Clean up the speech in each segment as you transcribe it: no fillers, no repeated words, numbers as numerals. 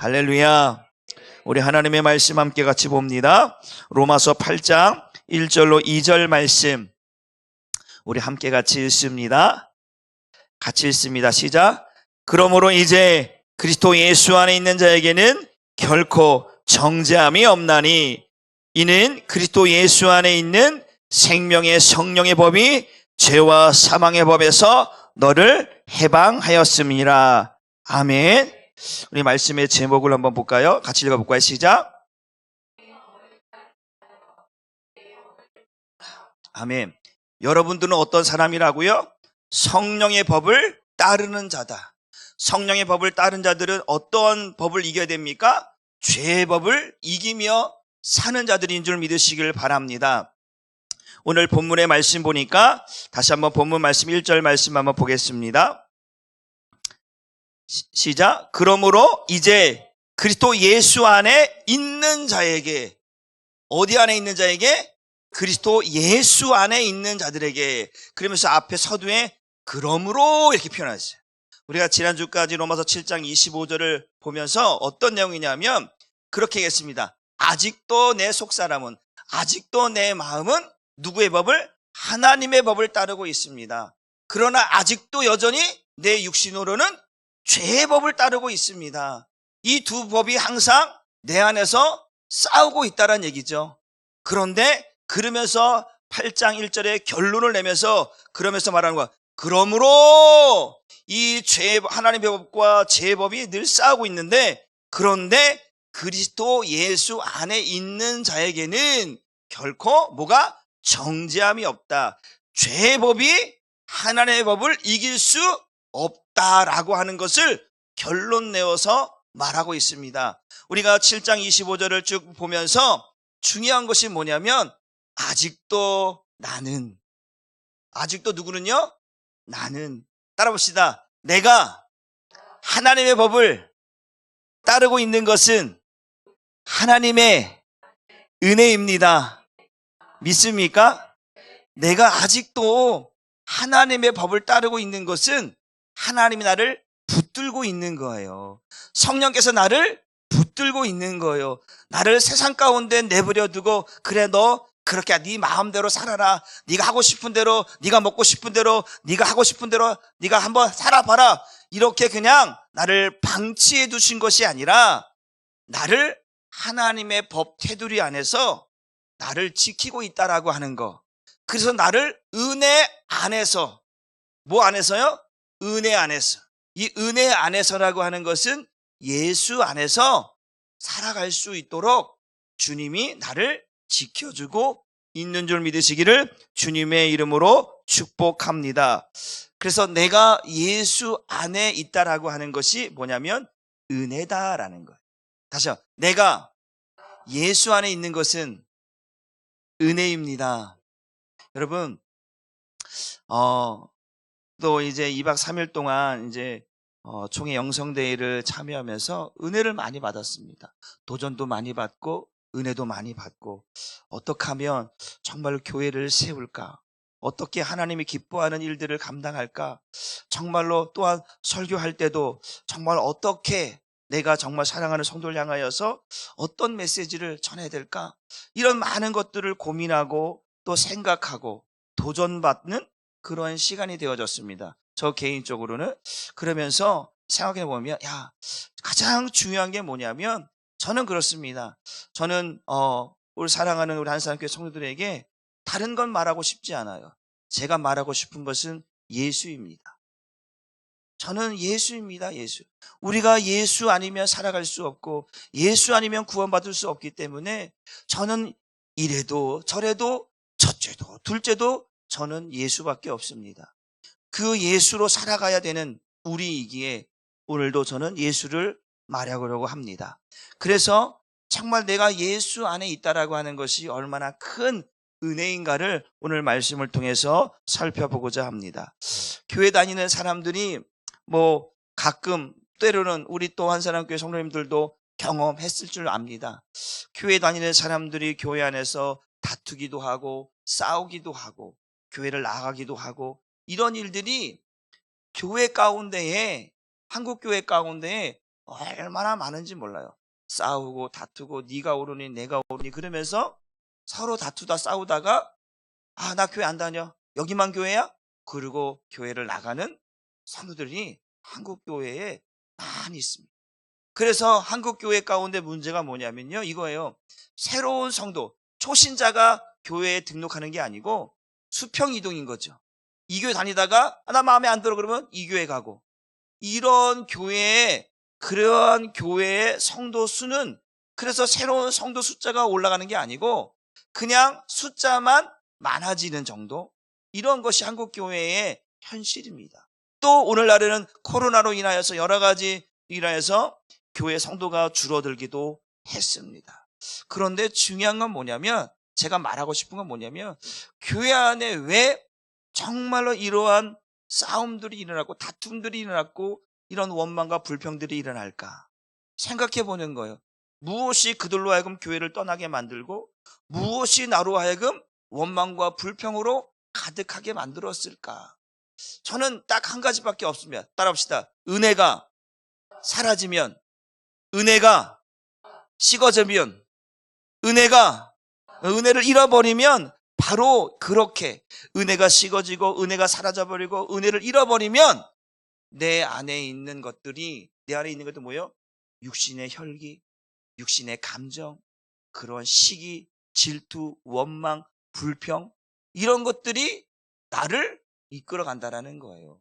할렐루야. 우리 하나님의 말씀 함께 같이 봅니다. 로마서 8장 1절로 2절 말씀 우리 함께 같이 읽습니다. 같이 읽습니다. 시작. 그러므로 이제 그리스도 예수 안에 있는 자에게는 결코 정죄함이 없나니 이는 그리스도 예수 안에 있는 생명의 성령의 법이 죄와 사망의 법에서 너를 해방하였음이라. 아멘. 우리 말씀의 제목을 한번 볼까요? 같이 읽어볼까요? 시작. 아멘. 여러분들은 어떤 사람이라고요? 성령의 법을 따르는 자다. 성령의 법을 따른 자들은 어떤 법을 이겨야 됩니까? 죄의 법을 이기며 사는 자들인 줄 믿으시길 바랍니다. 오늘 본문의 말씀 보니까 다시 한번 본문 말씀 1절 말씀 한번 보겠습니다. 시작. 그러므로 이제 그리스도 예수 안에 있는 자에게, 어디 안에 있는 자에게? 그리스도 예수 안에 있는 자들에게. 그러면서 앞에 서두에 그러므로 이렇게 표현했어요. 우리가 지난주까지 로마서 7장 25절을 보면서 어떤 내용이냐면 그렇게 했습니다. 아직도 내 속사람은, 아직도 내 마음은 누구의 법을? 하나님의 법을 따르고 있습니다. 그러나 아직도 여전히 내 육신으로는 죄의 법을 따르고 있습니다. 이 두 법이 항상 내 안에서 싸우고 있다는 얘기죠. 그런데 그러면서 8장 1절에 결론을 내면서 그러면서 말하는 거야. 그러므로 이 하나님의 법과 죄의 법이 늘 싸우고 있는데, 그런데 그리스도 예수 안에 있는 자에게는 결코 뭐가? 정죄함이 없다. 죄의 법이 하나님의 법을 이길 수 없다라고 하는 것을 결론 내어서 말하고 있습니다. 우리가 7장 25절을 쭉 보면서 중요한 것이 뭐냐면 아직도 나는, 아직도 누구는요? 나는. 따라 봅시다. 내가 하나님의 법을 따르고 있는 것은 하나님의 은혜입니다. 믿습니까? 내가 아직도 하나님의 법을 따르고 있는 것은 하나님이 나를 붙들고 있는 거예요. 성령께서 나를 붙들고 있는 거예요. 나를 세상 가운데 내버려 두고 그래 너 그렇게 네 마음대로 살아라. 네가 하고 싶은 대로, 네가 먹고 싶은 대로, 네가 하고 싶은 대로 네가 한번 살아봐라. 이렇게 그냥 나를 방치해 두신 것이 아니라 나를 하나님의 법 테두리 안에서 나를 지키고 있다라고 하는 거. 그래서 나를 은혜 안에서, 뭐 안에서요? 은혜 안에서. 이 은혜 안에서라고 하는 것은 예수 안에서 살아갈 수 있도록 주님이 나를 지켜주고 있는 줄 믿으시기를 주님의 이름으로 축복합니다. 그래서 내가 예수 안에 있다라고 하는 것이 뭐냐면 은혜다라는 거예요. 다시요. 내가 예수 안에 있는 것은 은혜입니다. 여러분, 또 이제 2박 3일 동안 이제 총회 영성대회를 참여하면서 은혜를 많이 받았습니다. 도전도 많이 받고 은혜도 많이 받고, 어떻게 하면 정말 교회를 세울까? 어떻게 하나님이 기뻐하는 일들을 감당할까? 정말로 또한 설교할 때도 정말 어떻게 내가 정말 사랑하는 성도를 향하여서 어떤 메시지를 전해야 될까? 이런 많은 것들을 고민하고 또 생각하고 도전받는 그런 시간이 되어졌습니다. 저 개인적으로는. 그러면서 생각해 보면 가장 중요한 게 뭐냐면 저는 그렇습니다. 저는 우리 사랑하는 우리 한사람교회 성도들에게 다른 건 말하고 싶지 않아요. 제가 말하고 싶은 것은 예수입니다. 저는 예수입니다. 예수. 우리가 예수 아니면 살아갈 수 없고 예수 아니면 구원받을 수 없기 때문에 저는 이래도 저래도 첫째도 둘째도 저는 예수밖에 없습니다. 그 예수로 살아가야 되는 우리이기에 오늘도 저는 예수를 말하려고 합니다. 그래서 정말 내가 예수 안에 있다라고 하는 것이 얼마나 큰 은혜인가를 오늘 말씀을 통해서 살펴보고자 합니다. 교회 다니는 사람들이 뭐 가끔 때로는 우리 또 한사람교회 성도님들도 경험했을 줄 압니다. 교회 다니는 사람들이 교회 안에서 다투기도 하고 싸우기도 하고 교회를 나가기도 하고 이런 일들이 교회 가운데에, 한국교회 가운데에 얼마나 많은지 몰라요. 싸우고 다투고 네가 옳으니 내가 옳으니 그러면서 서로 다투다 싸우다가 나 교회 안 다녀. 여기만 교회야? 그리고 교회를 나가는 성도들이 한국 교회에 많이 있습니다. 그래서 한국 교회 가운데 문제가 뭐냐면요, 이거예요. 새로운 성도, 초신자가 교회에 등록하는 게 아니고 수평 이동인 거죠. 이 교회 다니다가 나 마음에 안 들어 그러면 이 교회 가고, 이런 교회에, 그러한 교회의 성도 수는 그래서 새로운 성도 숫자가 올라가는 게 아니고 그냥 숫자만 많아지는 정도, 이런 것이 한국 교회의 현실입니다. 또 오늘날에는 코로나로 인하여서 여러 가지 인하여서 교회 성도가 줄어들기도 했습니다. 그런데 중요한 건 뭐냐면, 제가 말하고 싶은 건 뭐냐면, 교회 안에 왜 정말로 이러한 싸움들이 일어나고 다툼들이 일어났고 이런 원망과 불평들이 일어날까 생각해 보는 거예요. 무엇이 그들로 하여금 교회를 떠나게 만들고 무엇이 나로 하여금 원망과 불평으로 가득하게 만들었을까? 저는 딱 한 가지밖에 없습니다. 따라합시다. 은혜가 사라지면, 은혜가 식어지면, 은혜를 잃어버리면 바로 그렇게 은혜가 식어지고 은혜가 사라져버리고 은혜를 잃어버리면 내 안에 있는 것들이, 내 안에 있는 것도 뭐예요? 육신의 혈기, 육신의 감정, 그런 시기, 질투, 원망, 불평, 이런 것들이 나를 이끌어 간다라는 거예요.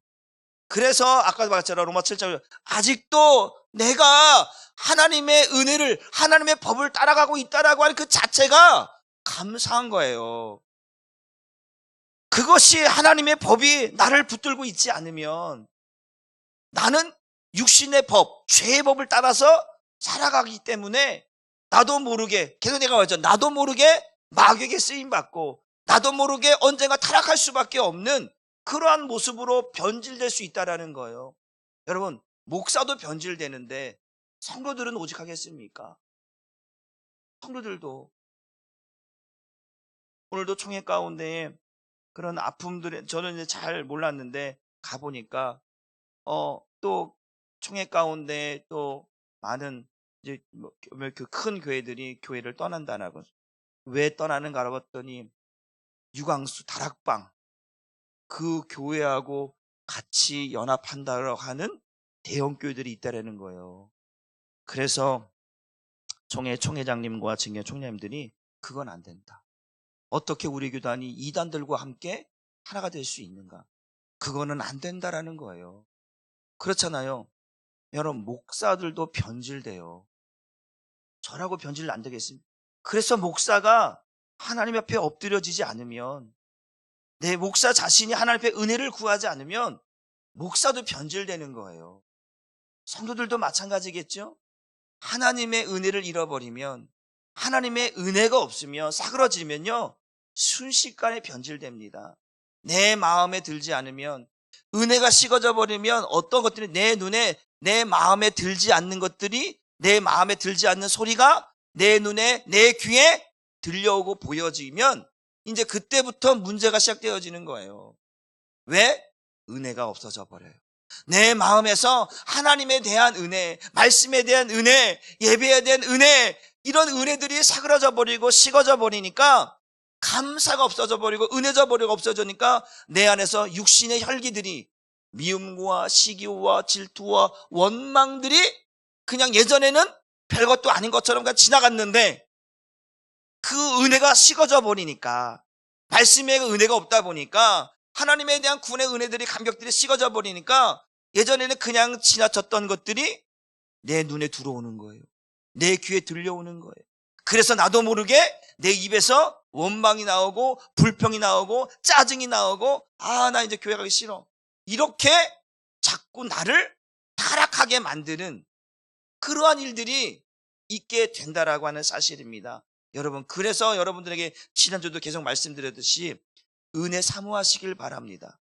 그래서 아까도 말했잖아요. 로마 7장, 아직도 내가 하나님의 은혜를, 하나님의 법을 따라가고 있다라고 하는 그 자체가 감사한 거예요. 그것이 하나님의 법이 나를 붙들고 있지 않으면 나는 육신의 법, 죄의 법을 따라서 살아가기 때문에 나도 모르게, 계속 내가 말했죠. 나도 모르게 마귀에게 쓰임받고 나도 모르게 언젠가 타락할 수밖에 없는 그러한 모습으로 변질될 수 있다는 거예요. 여러분, 목사도 변질되는데 성도들은 오직 하겠습니까? 성도들도 오늘도 총회 가운데 그런 아픔들이, 저는 이제 잘 몰랐는데 가보니까 또 총회 가운데 또 많은 이제 그 큰 교회들이 교회를 떠난다라고. 왜 떠나는가라고 했더니 유광수 다락방, 그 교회하고 같이 연합한다고 하는 대형 교회들이 있다라는 거예요. 그래서 총회장님과 증인 총장님들이 그건 안 된다. 어떻게 우리 교단이 이단들과 함께 하나가 될 수 있는가? 그거는 안 된다라는 거예요. 그렇잖아요. 여러분, 목사들도 변질돼요. 저라고 변질 안 되겠습니까? 그래서 목사가 하나님 앞에 엎드려지지 않으면, 내 목사 자신이 하나님 앞에 은혜를 구하지 않으면 목사도 변질되는 거예요. 성도들도 마찬가지겠죠? 하나님의 은혜를 잃어버리면, 하나님의 은혜가 없으면, 사그러지면요, 순식간에 변질됩니다. 내 마음에 들지 않으면, 은혜가 식어져 버리면 어떤 것들이 내 눈에, 내 마음에 들지 않는 것들이, 내 마음에 들지 않는 소리가 내 눈에, 내 귀에 들려오고 보여지면 이제 그때부터 문제가 시작되어지는 거예요. 왜? 은혜가 없어져 버려요. 내 마음에서 하나님에 대한 은혜, 말씀에 대한 은혜, 예배에 대한 은혜, 이런 은혜들이 사그러져 버리고 식어져 버리니까 감사가 없어져 버리고 은혜져 버리고 없어지니까 내 안에서 육신의 혈기들이, 미움과 시기와 질투와 원망들이 그냥 예전에는 별것도 아닌 것처럼 그냥 지나갔는데 그 은혜가 식어져 버리니까, 말씀의 은혜가 없다 보니까, 하나님에 대한 구원의 은혜들이, 감격들이 식어져 버리니까 예전에는 그냥 지나쳤던 것들이 내 눈에 들어오는 거예요. 내 귀에 들려오는 거예요. 그래서 나도 모르게 내 입에서 원망이 나오고 불평이 나오고 짜증이 나오고, 나 이제 교회 가기 싫어, 이렇게 자꾸 나를 타락하게 만드는 그러한 일들이 있게 된다라고 하는 사실입니다. 여러분, 그래서 여러분들에게 지난주도 계속 말씀드렸듯이 은혜 사모하시길 바랍니다.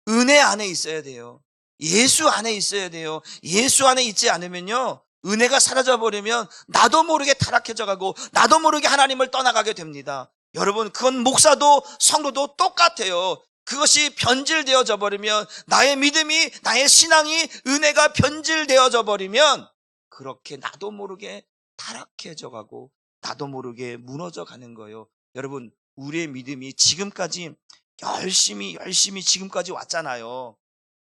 은혜 안에 있어야 돼요. 예수 안에 있어야 돼요. 예수 안에 있지 않으면요, 은혜가 사라져버리면 나도 모르게 타락해져 가고 나도 모르게 하나님을 떠나가게 됩니다. 여러분, 그건 목사도 성도도 똑같아요. 그것이 변질되어져 버리면, 나의 믿음이, 나의 신앙이, 은혜가 변질되어져 버리면 그렇게 나도 모르게 타락해져 가고 나도 모르게 무너져 가는 거예요. 여러분, 우리의 믿음이 지금까지 열심히 지금까지 왔잖아요.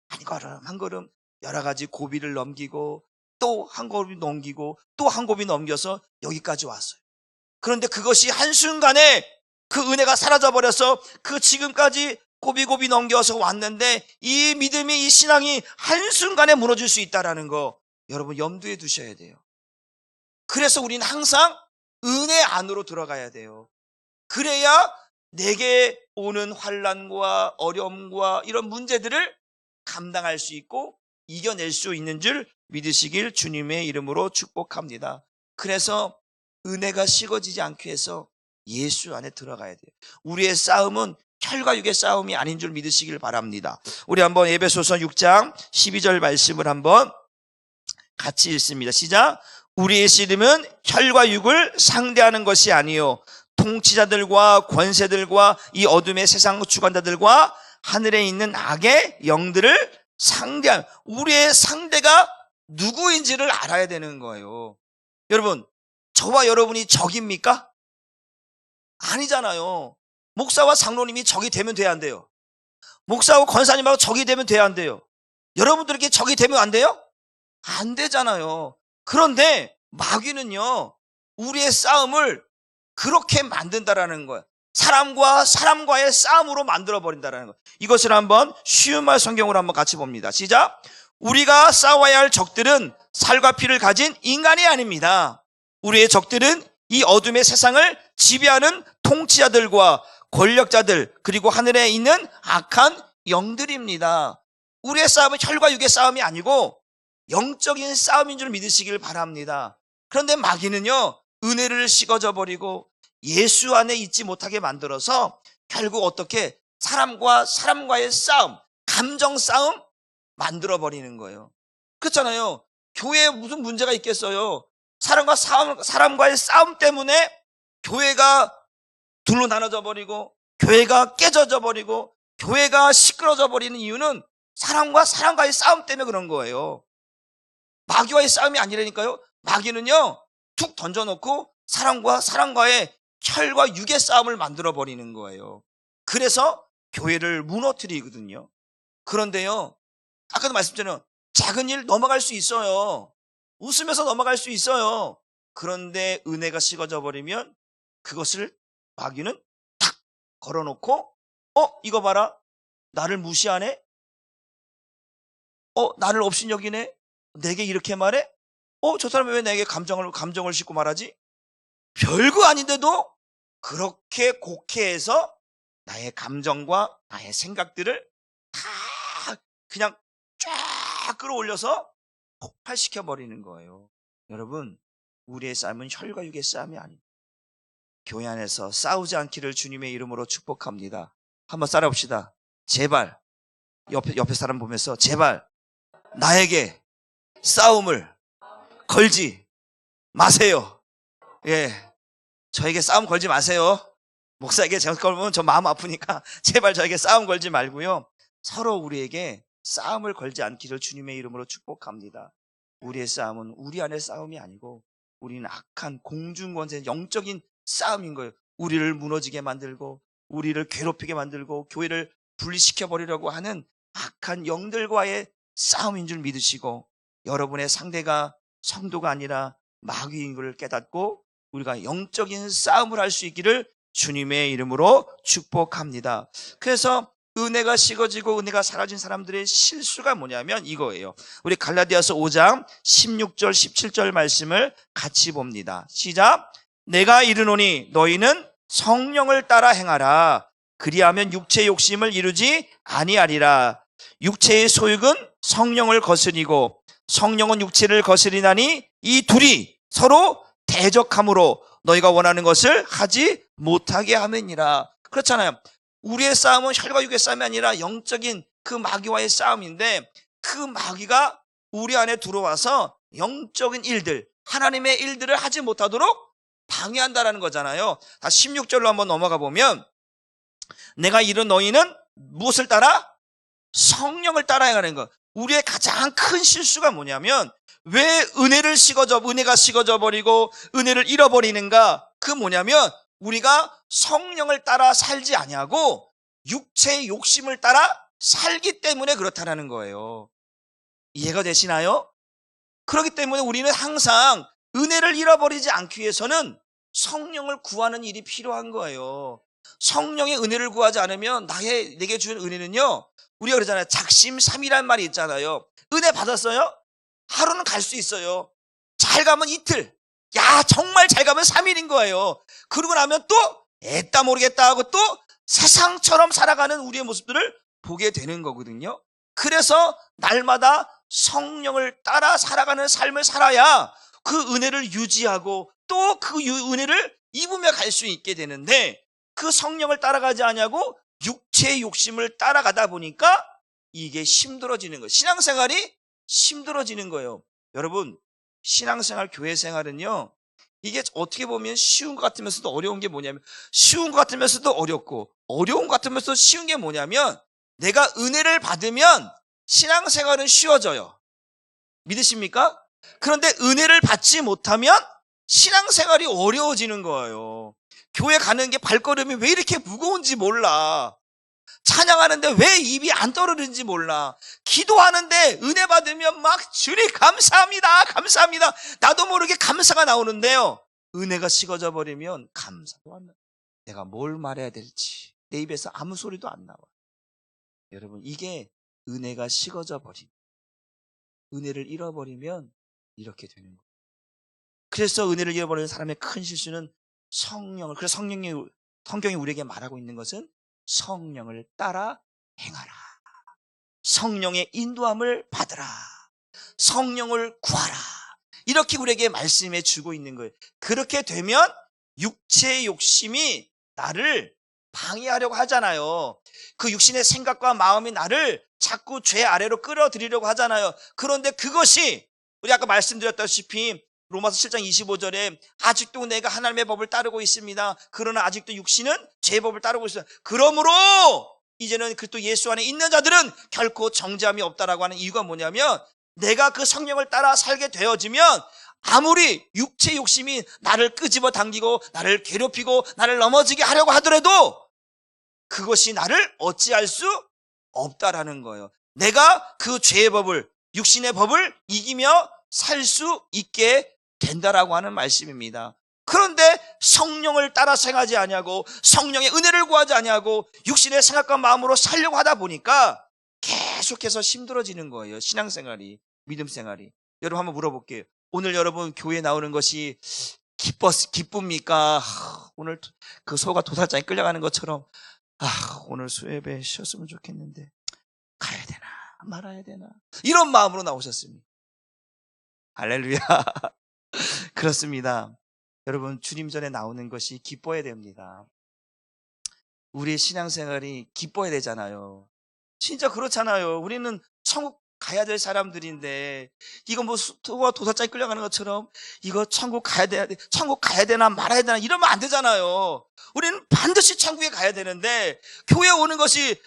한 걸음 한 걸음 여러 가지 고비를 넘기고 또 한 걸음 넘기고 또 한 고비 넘겨서 여기까지 왔어요. 그런데 그것이 한순간에 그 은혜가 사라져버려서 그 지금까지 고비고비 넘겨서 왔는데 이 믿음이, 이 신앙이 한순간에 무너질 수 있다는 거 여러분 염두에 두셔야 돼요. 그래서 우리는 항상 은혜 안으로 들어가야 돼요. 그래야 내게 오는 환난과 어려움과 이런 문제들을 감당할 수 있고 이겨낼 수 있는 줄 믿으시길 주님의 이름으로 축복합니다. 그래서 은혜가 식어지지 않기 위해서 예수 안에 들어가야 돼요. 우리의 싸움은 혈과 육의 싸움이 아닌 줄 믿으시길 바랍니다. 우리 한번 에베소서 6장 12절 말씀을 한번 같이 읽습니다. 시작. 우리의 씨름은 혈과 육을 상대하는 것이 아니요 통치자들과 권세들과 이 어둠의 세상 주관자들과 하늘에 있는 악의 영들을 상대한, 우리의 상대가 누구인지를 알아야 되는 거예요. 여러분, 저와 여러분이 적입니까? 아니잖아요. 목사와 장로님이 적이 되면 돼야 안 돼요? 목사와 권사님하고 적이 되면 돼야 안 돼요? 여러분들에게 적이 되면 안 돼요? 안 되잖아요. 그런데 마귀는요, 우리의 싸움을 그렇게 만든다라는 거예요. 사람과 사람과의 싸움으로 만들어버린다는 거예요. 이것을 한번 쉬운 말 성경으로 한번 같이 봅니다. 시작. 우리가 싸워야 할 적들은 살과 피를 가진 인간이 아닙니다. 우리의 적들은 이 어둠의 세상을 지배하는 통치자들과 권력자들, 그리고 하늘에 있는 악한 영들입니다. 우리의 싸움은 혈과 육의 싸움이 아니고 영적인 싸움인 줄 믿으시길 바랍니다. 그런데 마귀는요, 은혜를 식어져 버리고 예수 안에 있지 못하게 만들어서 결국 어떻게 사람과 사람과의 싸움, 감정 싸움 만들어 버리는 거예요. 그렇잖아요. 교회에 무슨 문제가 있겠어요? 사람과의 싸움 때문에 교회가 둘로 나눠져 버리고 교회가 깨져져 버리고 교회가 시끄러져 버리는 이유는 사람과 사람과의 싸움 때문에 그런 거예요. 마귀와의 싸움이 아니라니까요. 마귀는요, 툭 던져놓고 사람과 사람과의 혈과 육의 싸움을 만들어 버리는 거예요. 그래서 교회를 무너뜨리거든요. 그런데요, 아까도 말씀드렸잖아요. 작은 일 넘어갈 수 있어요. 웃으면서 넘어갈 수 있어요. 그런데 은혜가 식어져 버리면 그것을 마귀는 탁 걸어놓고, 이거 봐라, 나를 무시하네? 나를 업신여기네? 내게 이렇게 말해? 저 사람이 왜 내게 감정을 싣고 말하지? 별거 아닌데도 그렇게 곡해해서 나의 감정과 나의 생각들을 다 그냥 쫙 끌어올려서 폭발시켜 버리는 거예요. 여러분, 우리의 싸움은 혈과 육의 싸움이 아닙니다. 교회 안에서 싸우지 않기를 주님의 이름으로 축복합니다. 한번 따라봅시다. 제발, 옆에 사람 보면서 제발 나에게 싸움을 걸지 마세요. 예, 저에게 싸움 걸지 마세요. 목사에게 제가 걸면 저 마음 아프니까 제발 저에게 싸움 걸지 말고요, 서로 우리에게 싸움을 걸지 않기를 주님의 이름으로 축복합니다. 우리의 싸움은 우리 안의 싸움이 아니고 우리는 악한 공중권세 영적인 싸움인 거예요. 우리를 무너지게 만들고 우리를 괴롭히게 만들고 교회를 분리시켜 버리려고 하는 악한 영들과의 싸움인 줄 믿으시고, 여러분의 상대가 성도가 아니라 마귀인 걸 깨닫고 우리가 영적인 싸움을 할 수 있기를 주님의 이름으로 축복합니다. 그래서 은혜가 식어지고 은혜가 사라진 사람들의 실수가 뭐냐면 이거예요. 우리 갈라디아서 5장 16절 17절 말씀을 같이 봅니다. 시작. 내가 이르노니 너희는 성령을 따라 행하라. 그리하면 육체의 욕심을 이루지 아니하리라. 육체의 소욕은 성령을 거스리고 성령은 육체를 거스리나니 이 둘이 서로 대적함으로 너희가 원하는 것을 하지 못하게 함이니라. 그렇잖아요. 우리의 싸움은 혈과 육의 싸움이 아니라 영적인 그 마귀와의 싸움인데, 그 마귀가 우리 안에 들어와서 영적인 일들, 하나님의 일들을 하지 못하도록 방해한다라는 거잖아요. 다 16절로 한번 넘어가 보면, 내가 이른 너희는 무엇을 따라? 성령을 따라 행하는 것. 우리의 가장 큰 실수가 뭐냐면 왜 은혜가 식어져 버리고 은혜를 잃어버리는가? 그 뭐냐면 우리가 성령을 따라 살지 아니하고 육체의 욕심을 따라 살기 때문에 그렇다라는 거예요. 이해가 되시나요? 그렇기 때문에 우리는 항상 은혜를 잃어버리지 않기 위해서는 성령을 구하는 일이 필요한 거예요. 성령의 은혜를 구하지 않으면 내게 주는 은혜는요, 우리가 그러잖아요. 작심삼일한 말이 있잖아요. 은혜 받았어요? 하루는 갈 수 있어요. 잘 가면 이틀, 야 정말 잘 가면 3일인 거예요. 그러고 나면 또 애따 모르겠다 하고 또 세상처럼 살아가는 우리의 모습들을 보게 되는 거거든요. 그래서 날마다 성령을 따라 살아가는 삶을 살아야 그 은혜를 유지하고 또 그 은혜를 입으며 갈 수 있게 되는데, 그 성령을 따라가지 않냐고 육체의 욕심을 따라가다 보니까 이게 힘들어지는 거예요. 신앙생활이 힘들어지는 거예요. 여러분, 신앙생활, 교회생활은요, 이게 어떻게 보면 쉬운 것 같으면서도 어려운 게 뭐냐면, 쉬운 것 같으면서도 어렵고 어려운 것 같으면서도 쉬운 게 뭐냐면, 내가 은혜를 받으면 신앙생활은 쉬워져요. 믿으십니까? 그런데 은혜를 받지 못하면 신앙생활이 어려워지는 거예요. 교회 가는 게 발걸음이 왜 이렇게 무거운지 몰라. 찬양하는데 왜 입이 안 떨어지는지 몰라. 기도하는데 은혜 받으면 막 주님 감사합니다, 감사합니다, 나도 모르게 감사가 나오는데요, 은혜가 식어져 버리면 감사도 안 나. 내가 뭘 말해야 될지 내 입에서 아무 소리도 안 나와. 여러분, 이게 은혜가 식어져 버리면, 은혜를 잃어버리면 이렇게 되는 거예요. 그래서 은혜를 잃어버리는 사람의 큰 실수는 그래서 성경이 우리에게 말하고 있는 것은 성령을 따라 행하라, 성령의 인도함을 받으라, 성령을 구하라, 이렇게 우리에게 말씀해 주고 있는 거예요. 그렇게 되면 육체의 욕심이 나를 방해하려고 하잖아요. 그 육신의 생각과 마음이 나를 자꾸 죄 아래로 끌어들이려고 하잖아요. 그런데 그것이 우리 아까 말씀드렸다시피 로마서 7장 25절에 아직도 내가 하나님의 법을 따르고 있습니다. 그러나 아직도 육신은 죄의 법을 따르고 있어요. 그러므로 이제는 그리스도 예수 안에 있는 자들은 결코 정죄함이 없다라고 하는 이유가 뭐냐면, 내가 그 성령을 따라 살게 되어지면 아무리 육체 욕심이 나를 끄집어 당기고 나를 괴롭히고 나를 넘어지게 하려고 하더라도 그것이 나를 어찌할 수 없다라는 거예요. 내가 그 죄의 법을, 육신의 법을 이기며 살 수 있게 된다라고 하는 말씀입니다. 그런데 성령을 따라 생하지 아니하고 성령의 은혜를 구하지 아니하고 육신의 생각과 마음으로 살려고 하다 보니까 계속해서 힘들어지는 거예요. 신앙생활이, 믿음생활이. 여러분, 한번 물어볼게요. 오늘 여러분 교회 나오는 것이 기쁩니까? 오늘 그 소가 도살장에 끌려가는 것처럼 오늘 수예배 쉬었으면 좋겠는데 가야 되나 말아야 되나, 이런 마음으로 나오셨습니다. 할렐루야. 그렇습니다. 여러분, 주님 전에 나오는 것이 기뻐야 됩니다. 우리의 신앙생활이 기뻐야 되잖아요. 진짜 그렇잖아요. 우리는 천국 가야 될 사람들인데, 이거 뭐 소가 도살장에 끌려가는 것처럼 이거 천국 가야 되나 말아야 되나 이러면 안 되잖아요. 우리는 반드시 천국에 가야 되는데, 교회 오는 것이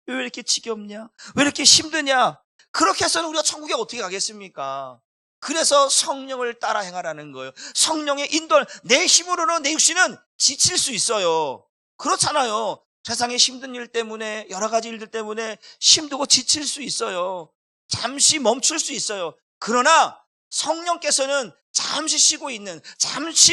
왜 이렇게 지겹냐, 왜 이렇게 힘드냐, 그렇게 해서는 우리가 천국에 어떻게 가겠습니까? 그래서 성령을 따라 행하라는 거예요. 성령의 인도. 내 힘으로는 내 육신은 지칠 수 있어요. 그렇잖아요. 세상의 힘든 일 때문에, 여러 가지 일들 때문에 힘들고 지칠 수 있어요. 잠시 멈출 수 있어요. 그러나 성령께서는 잠시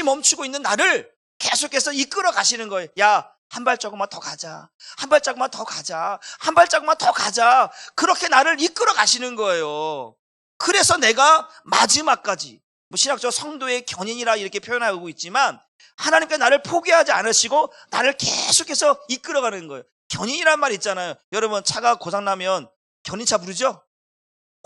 멈추고 있는 나를 계속해서 이끌어 가시는 거예요. 야, 한 발자국만 더 가자, 한 발자국만 더 가자, 한 발자국만 더 가자. 그렇게 나를 이끌어 가시는 거예요. 그래서 내가 마지막까지, 신학적 성도의 견인이라 이렇게 표현하고 있지만, 하나님께 나를 포기하지 않으시고 나를 계속해서 이끌어가는 거예요. 견인이란 말 있잖아요. 여러분, 차가 고장나면 견인차 부르죠?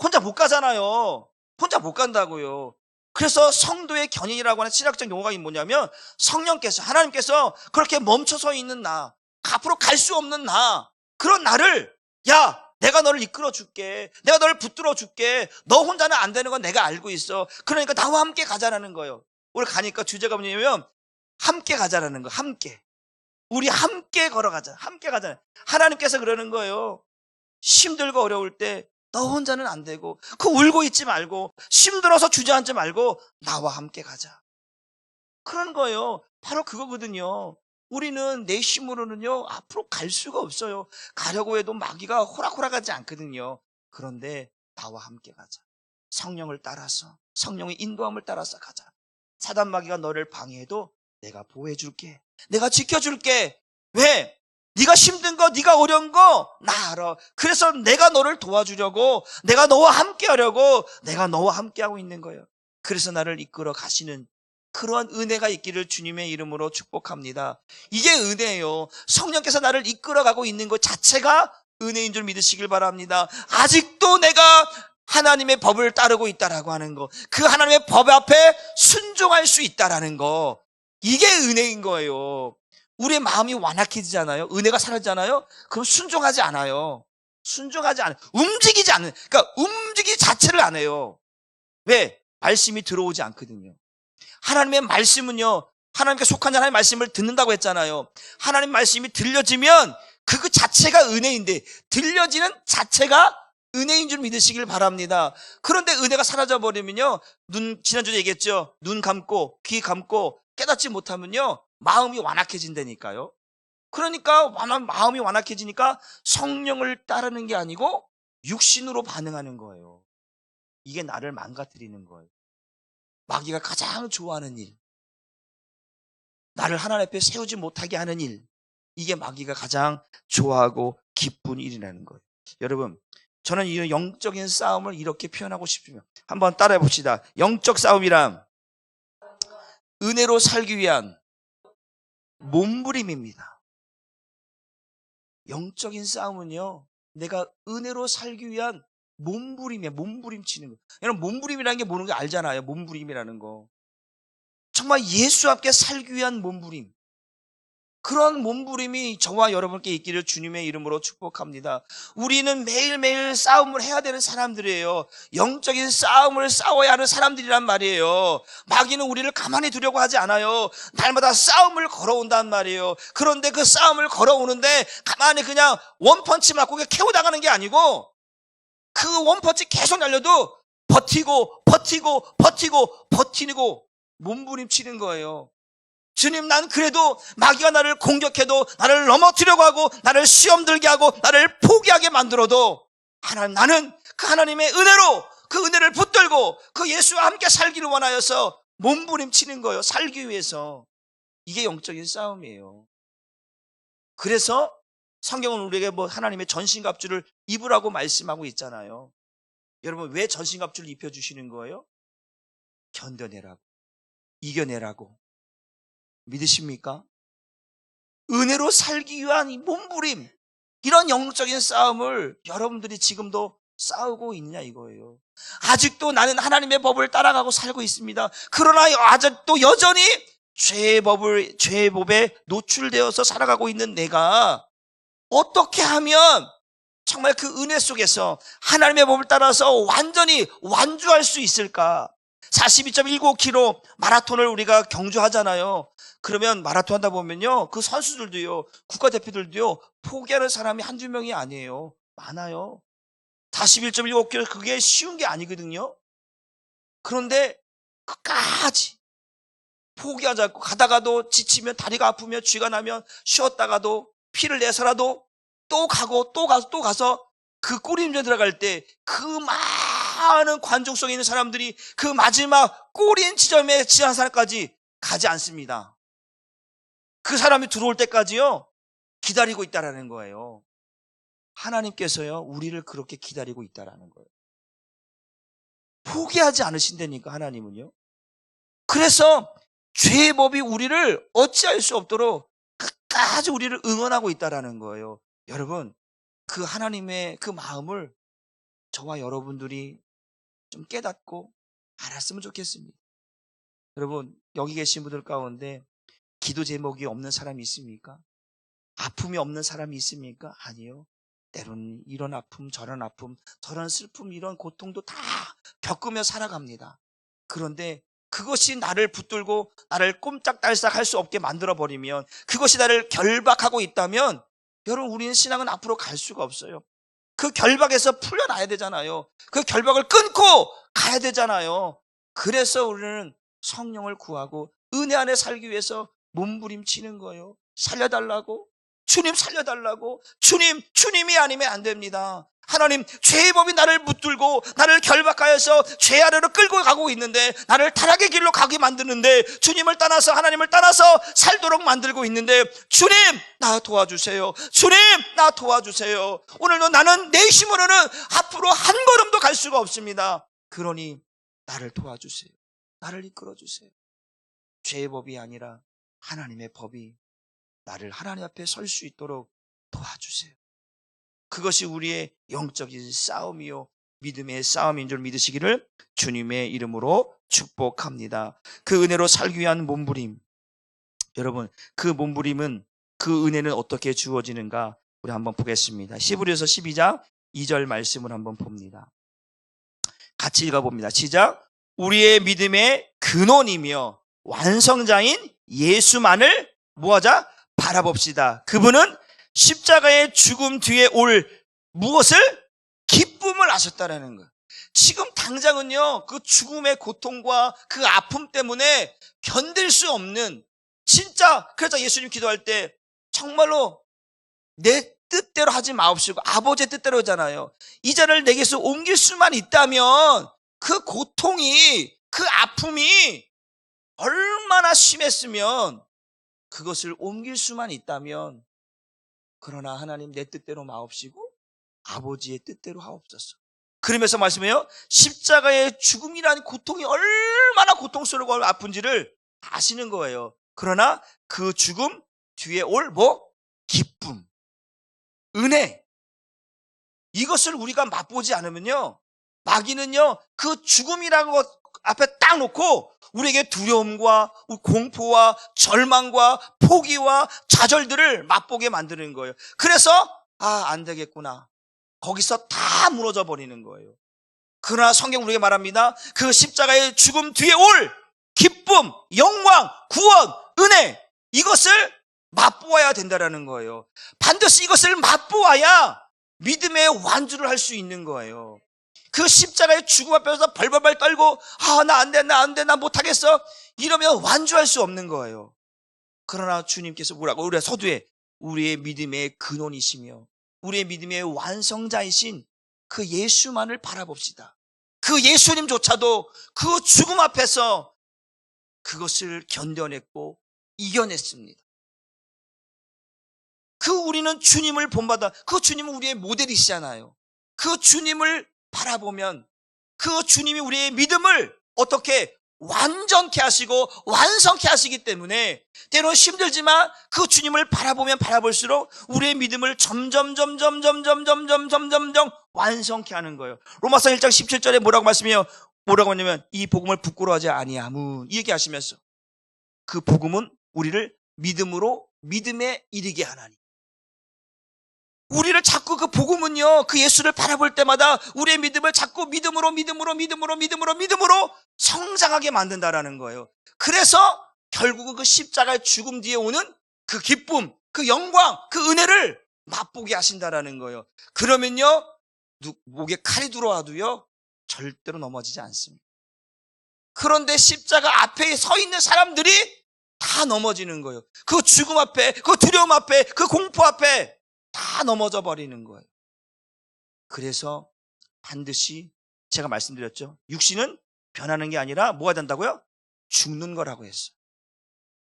혼자 못 가잖아요. 혼자 못 간다고요. 그래서 성도의 견인이라고 하는 신학적 용어가 뭐냐면, 성령께서, 하나님께서 그렇게 멈춰서 있는 나, 앞으로 갈 수 없는 나, 그런 나를, 야, 내가 너를 이끌어 줄게, 내가 너를 붙들어 줄게, 너 혼자는 안 되는 건 내가 알고 있어. 그러니까 나와 함께 가자라는 거예요. 오늘 가니까 주제가 뭐냐면 함께 가자라는 거예요. 함께. 우리 함께 걸어가자. 함께 가자. 하나님께서 그러는 거예요. 힘들고 어려울 때 너 혼자는 안 되고, 그 울고 있지 말고, 힘들어서 주저앉지 말고 나와 함께 가자. 그런 거예요. 바로 그거거든요. 우리는 내 힘으로는요 앞으로 갈 수가 없어요. 가려고 해도 마귀가 호락호락하지 않거든요. 그런데 나와 함께 가자. 성령을 따라서, 성령의 인도함을 따라서 가자. 사단 마귀가 너를 방해해도 내가 보호해줄게. 내가 지켜줄게. 왜? 네가 힘든 거, 네가 어려운 거 나 알아. 그래서 내가 너를 도와주려고, 내가 너와 함께 하려고, 내가 너와 함께 하고 있는 거예요. 그래서 나를 이끌어 가시는 그러한 은혜가 있기를 주님의 이름으로 축복합니다. 이게 은혜예요. 성령께서 나를 이끌어가고 있는 것 자체가 은혜인 줄 믿으시길 바랍니다. 아직도 내가 하나님의 법을 따르고 있다라고 하는 거, 그 하나님의 법 앞에 순종할 수 있다라는 거, 이게 은혜인 거예요. 우리의 마음이 완악해지잖아요. 은혜가 사라지잖아요. 그럼 순종하지 않아요. 순종하지 않아요. 움직이지 않는, 그러니까 움직이기 자체를 안 해요. 왜? 말씀이 들어오지 않거든요. 하나님의 말씀은요, 하나님께 속한 하나님의 말씀을 듣는다고 했잖아요. 하나님 말씀이 들려지면 그 자체가 은혜인데, 들려지는 자체가 은혜인 줄 믿으시길 바랍니다. 그런데 은혜가 사라져버리면요, 지난주에 얘기했죠. 눈 감고 귀 감고 깨닫지 못하면요 마음이 완악해진다니까요. 그러니까 마음이 완악해지니까 성령을 따르는 게 아니고 육신으로 반응하는 거예요. 이게 나를 망가뜨리는 거예요. 마귀가 가장 좋아하는 일, 나를 하나님 앞에 세우지 못하게 하는 일, 이게 마귀가 가장 좋아하고 기쁜 일이라는 거예요. 여러분, 저는 이 영적인 싸움을 이렇게 표현하고 싶으면 한번 따라해 봅시다. 영적 싸움이란 은혜로 살기 위한 몸부림입니다. 영적인 싸움은요, 내가 은혜로 살기 위한 몸부림이에요. 몸부림치는 거. 여러분, 몸부림이라는 게 뭐는 거 알잖아요. 몸부림이라는 거. 정말 예수 함께 살기 위한 몸부림. 그런 몸부림이 저와 여러분께 있기를 주님의 이름으로 축복합니다. 우리는 매일매일 싸움을 해야 되는 사람들이에요. 영적인 싸움을 싸워야 하는 사람들이란 말이에요. 마귀는 우리를 가만히 두려고 하지 않아요. 날마다 싸움을 걸어온단 말이에요. 그런데 그 싸움을 걸어오는데 가만히 그냥 원펀치 맞고 캐고나가는 게 아니고, 그 원펀치 계속 날려도 버티고 몸부림치는 거예요. 주님, 난 그래도 마귀가 나를 공격해도, 나를 넘어뜨려고 하고, 나를 시험 들게 하고, 나를 포기하게 만들어도 하나님, 나는 그 하나님의 은혜로 그 은혜를 붙들고 그 예수와 함께 살기를 원하여서 몸부림치는 거예요. 살기 위해서. 이게 영적인 싸움이에요. 그래서 성경은 우리에게 하나님의 전신갑주를 입으라고 말씀하고 있잖아요. 여러분, 왜 전신갑주를 입혀주시는 거예요? 견뎌내라고, 이겨내라고. 믿으십니까? 은혜로 살기 위한 이 몸부림, 이런 영적인 싸움을 여러분들이 지금도 싸우고 있느냐 이거예요. 아직도 나는 하나님의 법을 따라가고 살고 있습니다. 그러나 아직도 여전히 죄의 법에 노출되어서 살아가고 있는 내가 어떻게 하면 정말 그 은혜 속에서 하나님의 법을 따라서 완전히 완주할 수 있을까? 42.195km 마라톤을 우리가 경주하잖아요. 그러면 마라톤 하다 보면요, 그 선수들도요, 국가대표들도요, 포기하는 사람이 한두 명이 아니에요. 많아요. 41.195km, 그게 쉬운 게 아니거든요. 그런데 끝까지 포기하지 않고 가다가도 지치면, 다리가 아프면, 쥐가 나면 쉬었다가도 피를 내서라도 또 가고 또 가서 그 꼬리임에 들어갈 때 그 많은 관중성에 있는 사람들이 그 마지막 꼬리인 지점에 지난 사람까지 가지 않습니다. 그 사람이 들어올 때까지요 기다리고 있다라는 거예요. 하나님께서요 우리를 그렇게 기다리고 있다라는 거예요. 포기하지 않으신다니까, 하나님은요. 그래서 죄의 법이 우리를 어찌할 수 없도록 끝까지 우리를 응원하고 있다라는 거예요. 여러분, 그 하나님의 그 마음을 저와 여러분들이 좀 깨닫고 알았으면 좋겠습니다. 여러분, 여기 계신 분들 가운데 기도 제목이 없는 사람이 있습니까? 아픔이 없는 사람이 있습니까? 아니요. 때로는 이런 아픔, 저런 슬픔, 이런 고통도 다 겪으며 살아갑니다. 그런데 그것이 나를 붙들고 나를 꼼짝달싹 할 수 없게 만들어버리면, 그것이 나를 결박하고 있다면 여러분, 우리는 신앙은 앞으로 갈 수가 없어요. 그 결박에서 풀려나야 되잖아요. 그 결박을 끊고 가야 되잖아요. 그래서 우리는 성령을 구하고 은혜 안에 살기 위해서 몸부림치는 거예요. 살려달라고, 주님 살려달라고. 주님이 아니면 안 됩니다. 하나님, 죄의 법이 나를 붙들고 나를 결박하여서 죄 아래로 끌고 가고 있는데, 나를 타락의 길로 가게 만드는데, 주님을 떠나서, 하나님을 떠나서 살도록 만들고 있는데, 주님 나 도와주세요. 주님 나 도와주세요. 오늘도 나는 내 힘으로는 앞으로 한 걸음도 갈 수가 없습니다. 그러니 나를 도와주세요. 나를 이끌어주세요. 죄의 법이 아니라 하나님의 법이 나를 하나님 앞에 설 수 있도록 도와주세요. 그것이 우리의 영적인 싸움이요 믿음의 싸움인 줄 믿으시기를 주님의 이름으로 축복합니다. 그 은혜로 살기 위한 몸부림, 여러분, 그 몸부림은, 그 은혜는 어떻게 주어지는가 우리 한번 보겠습니다. 히브리서 12장 2절 말씀을 한번 봅니다. 같이 읽어봅니다. 시작. 우리의 믿음의 근원이며 완성자인 예수만을 뭐하자? 바라봅시다. 그분은 십자가의 죽음 뒤에 올 무엇을? 기쁨을 하셨다라는 거예요. 지금 당장은요, 그 죽음의 고통과 그 아픔 때문에 견딜 수 없는, 진짜, 그래서 예수님 기도할 때 정말로 내 뜻대로 하지 마옵시고 아버지의 뜻대로잖아요. 이 자를 내게서 옮길 수만 있다면 그 고통이, 그 아픔이 얼마나 심했으면 그것을 옮길 수만 있다면, 그러나 하나님 내 뜻대로 마옵시고 아버지의 뜻대로 하옵소서. 그러면서 말씀해요. 십자가의 죽음이라는 고통이 얼마나 고통스럽고 아픈지를 아시는 거예요. 그러나 그 죽음 뒤에 올 기쁨, 은혜, 이것을 우리가 맛보지 않으면요, 마귀는요 그 죽음이라는 것 앞에 딱 놓고 우리에게 두려움과 공포와 절망과 포기와 좌절들을 맛보게 만드는 거예요. 그래서 안 되겠구나, 거기서 다 무너져 버리는 거예요. 그러나 성경 우리에게 말합니다. 그 십자가의 죽음 뒤에 올 기쁨, 영광, 구원, 은혜, 이것을 맛보아야 된다는 거예요. 반드시 이것을 맛보아야 믿음의 완주를 할 수 있는 거예요. 그 십자가의 죽음 앞에서 벌벌벌 떨고 나 안 돼, 나 못하겠어, 이러면 완주할 수 없는 거예요. 그러나 주님께서 뭐라고? 우리가 서두에 우리의 믿음의 근원이시며 우리의 믿음의 완성자이신 그 예수만을 바라봅시다. 그 예수님조차도 그 죽음 앞에서 그것을 견뎌냈고 이겨냈습니다. 그 우리는 주님을 본받아, 그 주님은 우리의 모델이시잖아요. 그 주님을 바라보면 그 주님이 우리의 믿음을 어떻게 완전케 하시고 완성케 하시기 때문에 때로 힘들지만 그 주님을 바라보면 바라볼수록 우리의 믿음을 점점 완성케 하는 거예요. 로마서 1장 17절에 뭐라고 말씀해요? 뭐라고 하냐면 이 복음을 부끄러워하지 아니함은, 이 얘기하시면서 그 복음은 우리를 믿음으로 믿음에 이르게 하나니, 우리를 자꾸 그 복음은요, 그 예수를 바라볼 때마다 우리의 믿음을 자꾸 믿음으로 성장하게 만든다라는 거예요. 그래서 결국은 그 십자가의 죽음 뒤에 오는 그 기쁨, 그 영광, 그 은혜를 맛보게 하신다라는 거예요. 그러면요, 목에 칼이 들어와도요 절대로 넘어지지 않습니다. 그런데 십자가 앞에 서 있는 사람들이 다 넘어지는 거예요. 그 죽음 앞에, 그 두려움 앞에, 그 공포 앞에 다 넘어져 버리는 거예요. 그래서 반드시 제가 말씀드렸죠. 육신은 변하는 게 아니라 뭐가 된다고요? 죽는 거라고 했어요.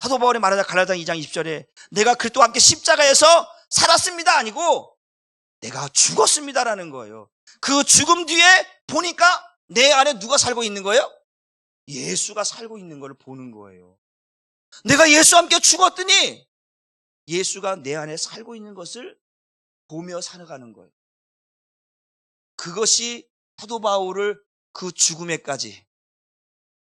사도 바울이 말하자 갈라디아 2장 20절에 내가 그리스도와 함께 십자가에서 살았습니다 아니고 내가 죽었습니다라는 거예요. 그 죽음 뒤에 보니까 내 안에 누가 살고 있는 거예요? 예수가 살고 있는 걸 보는 거예요. 내가 예수와 함께 죽었더니 예수가 내 안에 살고 있는 것을 보며 살아가는 거예요. 그것이 사도 바울을 그 죽음에까지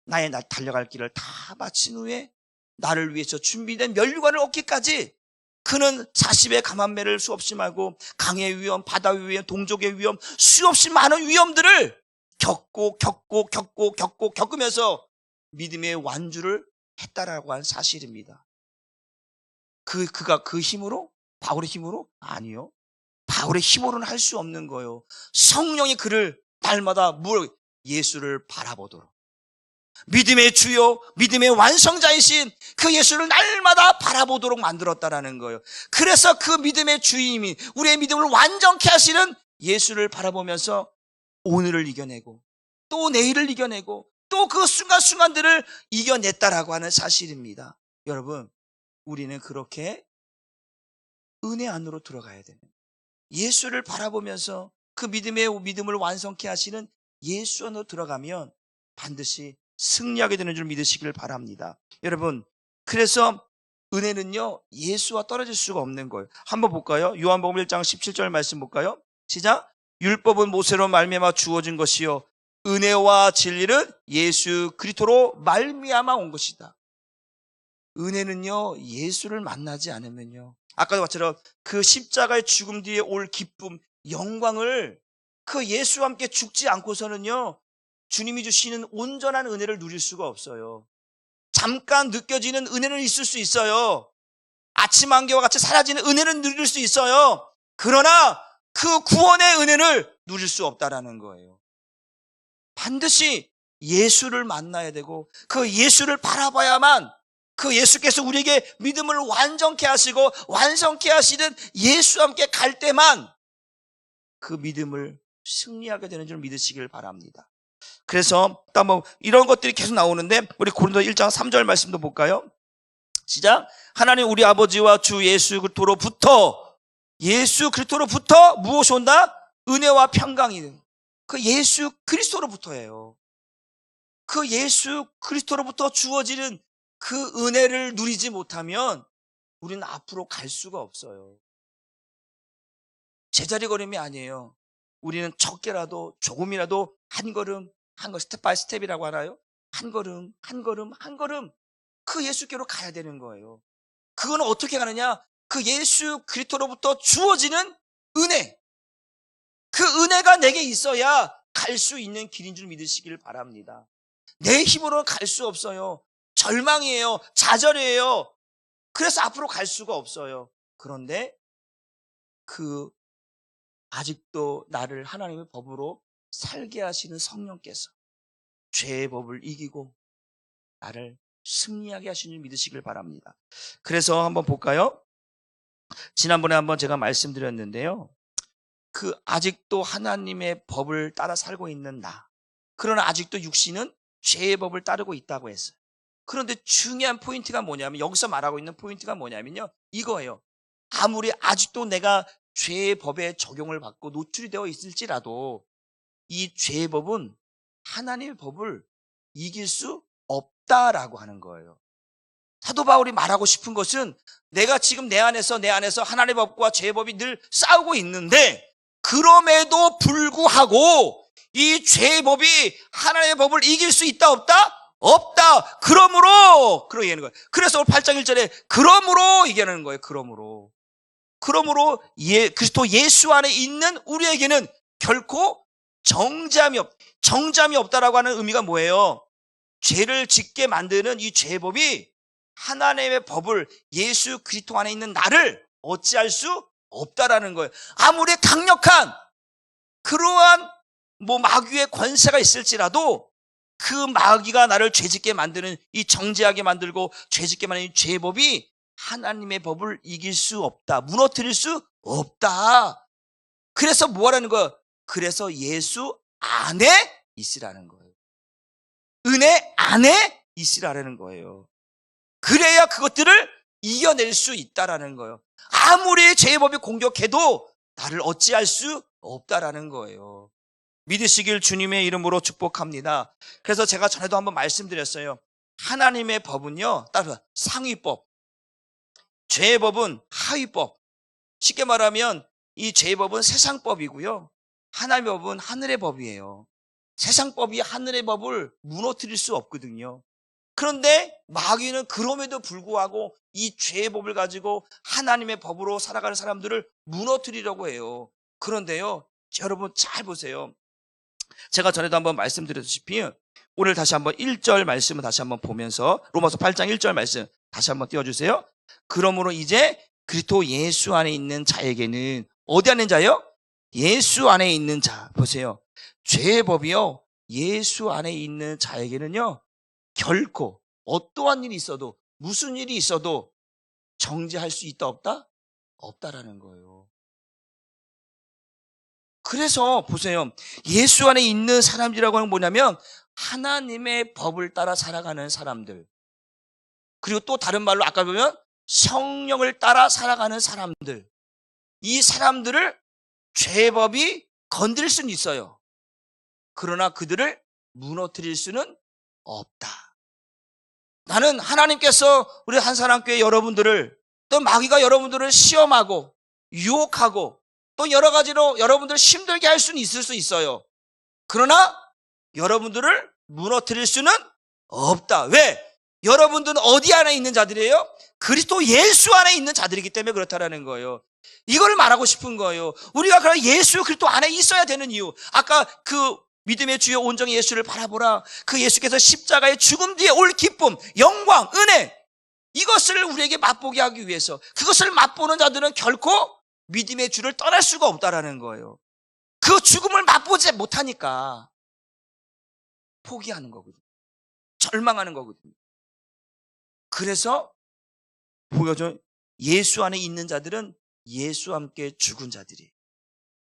나의 달려갈 길을 다 마친 후에 나를 위해서 준비된 면류관을 얻기까지 그는 40의 감암매를 수없이 말고 강의 위험, 바다 위험, 동족의 위험, 수없이 많은 위험들을 겪으면서 믿음의 완주를 했다라고 한 사실입니다. 그가 그 힘으로? 바울의 힘으로? 아니요. 바울의 힘으로는 할 수 없는 거예요. 성령이 그를 날마다 예수를 바라보도록, 믿음의 주요, 믿음의 완성자이신 그 예수를 날마다 바라보도록 만들었다라는 거예요. 그래서 그 믿음의 주임이 우리의 믿음을 완전케 하시는 예수를 바라보면서 오늘을 이겨내고 또 내일을 이겨내고 또 그 순간순간들을 이겨냈다라고 하는 사실입니다. 여러분, 우리는 그렇게 은혜 안으로 들어가야 되는, 예수를 바라보면서 그 믿음을 완성케 하시는 예수 안으로 들어가면 반드시 승리하게 되는 줄 믿으시길 바랍니다. 여러분, 그래서 은혜는요, 예수와 떨어질 수가 없는 거예요. 한번 볼까요? 요한복음 1장 17절 말씀 볼까요? 시작. 율법은 모세로 말미암아 주어진 것이요 은혜와 진리는 예수 그리스도로 말미암아 온 것이다. 은혜는요, 예수를 만나지 않으면요, 아까도 것처럼 그 십자가의 죽음 뒤에 올 기쁨, 영광을 그 예수와 함께 죽지 않고서는요, 주님이 주시는 온전한 은혜를 누릴 수가 없어요. 잠깐 느껴지는 은혜는 있을 수 있어요. 아침 안개와 같이 사라지는 은혜는 누릴 수 있어요. 그러나 그 구원의 은혜를 누릴 수 없다라는 거예요. 반드시 예수를 만나야 되고 그 예수를 바라봐야만, 그 예수께서 우리에게 믿음을 완전케 하시고 완성케 하시는 예수와 함께 갈 때만 그 믿음을 승리하게 되는 줄 믿으시길 바랍니다. 그래서 또 한번 이런 것들이 계속 나오는데, 우리 고린도 1장 3절 말씀도 볼까요? 시작. 하나님 우리 아버지와 주 예수 그리스도로부터, 예수 그리스도로부터 무엇이 온다? 은혜와 평강이. 그 예수 그리스도로부터예요. 그 예수 그리스도로부터 주어지는 그 은혜를 누리지 못하면 우리는 앞으로 갈 수가 없어요. 제자리 걸음이 아니에요. 우리는 적게라도 조금이라도 한 걸음 한 걸음, 스텝 바이 스텝이라고 하나요? 한 걸음 한 걸음 한 걸음 그 예수께로 가야 되는 거예요. 그거는 어떻게 가느냐? 그 예수 그리스도로부터 주어지는 은혜, 그 은혜가 내게 있어야 갈 수 있는 길인 줄 믿으시길 바랍니다. 내 힘으로는 갈 수 없어요. 절망이에요. 좌절이에요. 그래서 앞으로 갈 수가 없어요. 그런데 그 아직도 나를 하나님의 법으로 살게 하시는 성령께서 죄의 법을 이기고 나를 승리하게 하시는 줄 믿으시길 바랍니다. 그래서 한번 볼까요? 지난번에 한번 제가 말씀드렸는데요, 그 아직도 하나님의 법을 따라 살고 있는 나, 그러나 아직도 육신은 죄의 법을 따르고 있다고 했어요. 그런데 중요한 포인트가 뭐냐면, 여기서 말하고 있는 포인트가 뭐냐면요, 이거예요. 아무리 아직도 내가 죄의 법에 적용을 받고 노출이 되어 있을지라도 이 죄의 법은 하나님의 법을 이길 수 없다라고 하는 거예요. 사도 바울이 말하고 싶은 것은, 내가 지금 내 안에서 하나님의 법과 죄의 법이 늘 싸우고 있는데, 그럼에도 불구하고 이 죄의 법이 하나님의 법을 이길 수 있다 없다? 없다. 그러므로 얘기하는 거예요. 그래서 오늘 8장 1절에 그러므로 얘기하는 거예요. 그러므로 그리스도 예수 안에 있는 우리에게는 결코 정죄함이 없다라고 하는 의미가 뭐예요? 죄를 짓게 만드는 이 죄의 법이 하나님의 법을, 예수 그리스도 안에 있는 나를 어찌할 수 없다라는 거예요. 아무리 강력한 그러한 마귀의 권세가 있을지라도 그 마귀가 나를 죄짓게 만드는, 이 정죄하게 만들고 죄짓게 만드는 이 죄의 법이 하나님의 법을 이길 수 없다, 무너뜨릴 수 없다. 그래서 뭐하라는 거예요? 그래서 예수 안에 있으라는 거예요. 은혜 안에 있으라는 거예요. 그래야 그것들을 이겨낼 수 있다라는 거예요. 아무리 죄의 법이 공격해도 나를 어찌할 수 없다라는 거예요. 믿으시길 주님의 이름으로 축복합니다. 그래서 제가 전에도 한번 말씀드렸어요. 하나님의 법은요, 따로 상위법, 죄의 법은 하위법. 쉽게 말하면 이 죄의 법은 세상법이고요, 하나님의 법은 하늘의 법이에요. 세상 법이 하늘의 법을 무너뜨릴 수 없거든요. 그런데 마귀는 그럼에도 불구하고 이 죄의 법을 가지고 하나님의 법으로 살아가는 사람들을 무너뜨리려고 해요. 그런데요, 여러분 잘 보세요. 제가 전에도 한번 말씀드렸다시피 오늘 다시 한번 1절 말씀을 다시 한번 보면서, 로마서 8장 1절 말씀 다시 한번 띄워주세요. 그러므로 이제 그리스도 예수 안에 있는 자에게는 어디 안에 있는 자요? 예수 안에 있는 자. 보세요. 죄의 법이요, 예수 안에 있는 자에게는요, 결코 어떠한 일이 있어도, 무슨 일이 있어도 정죄할 수 있다 없다? 없다라는 거예요. 그래서 보세요. 예수 안에 있는 사람들이라고 하는 건 뭐냐면 하나님의 법을 따라 살아가는 사람들. 그리고 또 다른 말로 아까 보면 성령을 따라 살아가는 사람들. 이 사람들을 죄의 법이 건드릴 수는 있어요. 그러나 그들을 무너뜨릴 수는 없다. 나는 하나님께서 우리 한사람교회 여러분들을, 또 마귀가 여러분들을 시험하고 유혹하고 또 여러 가지로 여러분들을 힘들게 할 수는 있을 수 있어요. 그러나 여러분들을 무너뜨릴 수는 없다. 왜? 여러분들은 어디 안에 있는 자들이에요? 그리스도 예수 안에 있는 자들이기 때문에 그렇다라는 거예요. 이걸 말하고 싶은 거예요. 우리가 그럼 예수 그리스도 안에 있어야 되는 이유. 아까 그 믿음의 주여 온전히 예수를 바라보라. 그 예수께서 십자가의 죽음 뒤에 올 기쁨, 영광, 은혜, 이것을 우리에게 맛보게 하기 위해서, 그것을 맛보는 자들은 결코 믿음의 주를 떠날 수가 없다라는 거예요. 그 죽음을 맛보지 못하니까 포기하는 거거든요. 절망하는 거거든요. 그래서 보여줘, 예수 안에 있는 자들은 예수와 함께 죽은 자들이,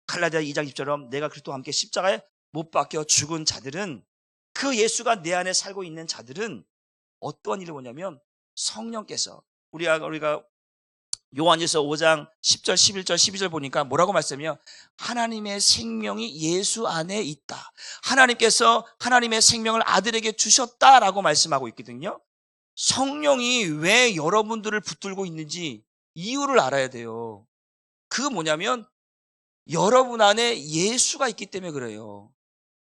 갈라디아 2장 10절처럼 내가 그리스도와 함께 십자가에 못 박혀 죽은 자들은, 그 예수가 내 안에 살고 있는 자들은 어떠한 일을 보냐면 성령께서, 우리가 요한일서 5장 10절, 11절, 12절 보니까 뭐라고 말씀해요? 하나님의 생명이 예수 안에 있다. 하나님께서 하나님의 생명을 아들에게 주셨다라고 말씀하고 있거든요. 성령이 왜 여러분들을 붙들고 있는지 이유를 알아야 돼요. 그거 뭐냐면 여러분 안에 예수가 있기 때문에 그래요.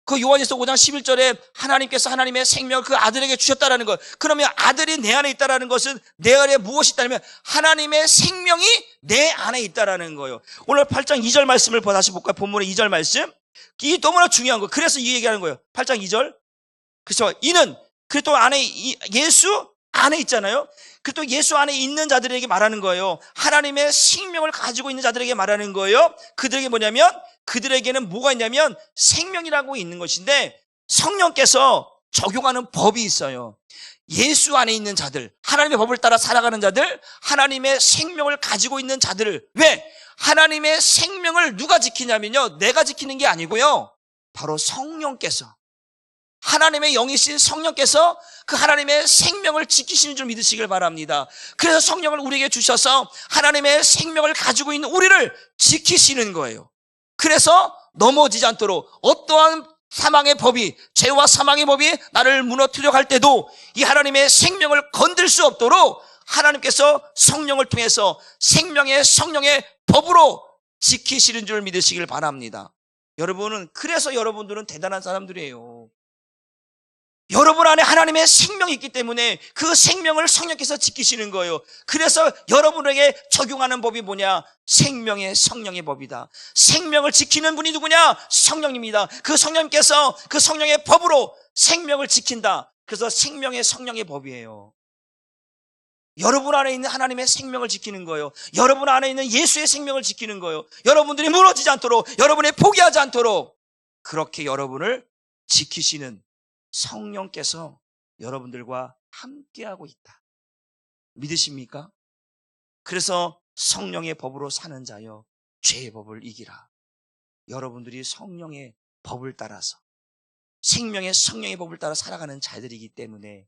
그 요한일서 5장 11절에 하나님께서 하나님의 생명을 그 아들에게 주셨다라는 것. 그러면 아들이 내 안에 있다라는 것은 내 안에 무엇이 있다면 하나님의 생명이 내 안에 있다라는 거예요. 오늘 8장 2절 말씀을 다시 볼까요? 본문의 2절 말씀. 이 너무나 중요한 거. 그래서 이 얘기하는 거예요. 8장 2절. 그래서 이는 그리스도 안에, 예수 안에 있잖아요. 그리스도 예수 안에 있는 자들에게 말하는 거예요. 하나님의 생명을 가지고 있는 자들에게 말하는 거예요. 그들에게 뭐냐면, 그들에게는 뭐가 있냐면 생명이라고 있는 것인데 성령께서 적용하는 법이 있어요. 예수 안에 있는 자들, 하나님의 법을 따라 살아가는 자들, 하나님의 생명을 가지고 있는 자들을, 왜? 하나님의 생명을 누가 지키냐면요, 내가 지키는 게 아니고요, 바로 성령께서, 하나님의 영이신 성령께서 그 하나님의 생명을 지키시는 줄 믿으시길 바랍니다. 그래서 성령을 우리에게 주셔서 하나님의 생명을 가지고 있는 우리를 지키시는 거예요. 그래서 넘어지지 않도록, 어떠한 사망의 법이, 죄와 사망의 법이 나를 무너뜨려 갈 때도 이 하나님의 생명을 건들 수 없도록 하나님께서 성령을 통해서 생명의 성령의 법으로 지키시는 줄 믿으시길 바랍니다. 여러분은, 그래서 여러분들은 대단한 사람들이에요. 여러분 안에 하나님의 생명이 있기 때문에 그 생명을 성령께서 지키시는 거예요. 그래서 여러분에게 적용하는 법이 뭐냐? 생명의 성령의 법이다. 생명을 지키는 분이 누구냐? 성령입니다. 그 성령께서 그 성령의 법으로 생명을 지킨다. 그래서 생명의 성령의 법이에요. 여러분 안에 있는 하나님의 생명을 지키는 거예요. 여러분 안에 있는 예수의 생명을 지키는 거예요. 여러분들이 무너지지 않도록, 여러분이 포기하지 않도록 그렇게 여러분을 지키시는 성령께서 여러분들과 함께하고 있다. 믿으십니까? 그래서 성령의 법으로 사는 자여 죄의 법을 이기라. 여러분들이 성령의 법을 따라서, 생명의 성령의 법을 따라 살아가는 자들이기 때문에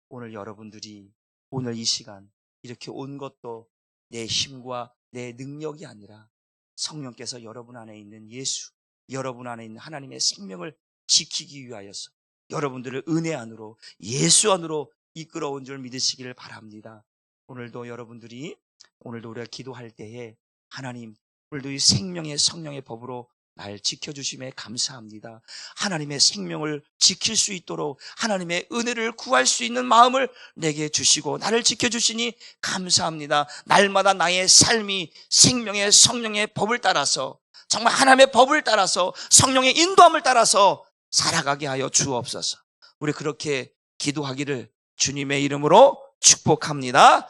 오늘 여러분들이, 오늘 이 시간 이렇게 온 것도 내 힘과 내 능력이 아니라 성령께서 여러분 안에 있는 예수, 여러분 안에 있는 하나님의 생명을 지키기 위하여서 여러분들을 은혜 안으로, 예수 안으로 이끌어온 줄 믿으시기를 바랍니다. 오늘도 여러분들이, 오늘도 우리가 기도할 때에 하나님, 오늘도 이 생명의 성령의 법으로 날 지켜주심에 감사합니다. 하나님의 생명을 지킬 수 있도록 하나님의 은혜를 구할 수 있는 마음을 내게 주시고 나를 지켜주시니 감사합니다. 날마다 나의 삶이 생명의 성령의 법을 따라서, 정말 하나님의 법을 따라서, 성령의 인도함을 따라서 살아가게 하여 주옵소서. 우리 그렇게 기도하기를 주님의 이름으로 축복합니다.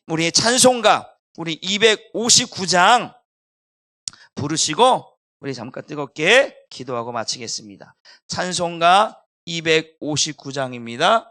우리 찬송가, 우리 259장 부르시고 우리 잠깐 뜨겁게 기도하고 마치겠습니다. 찬송가 259장입니다.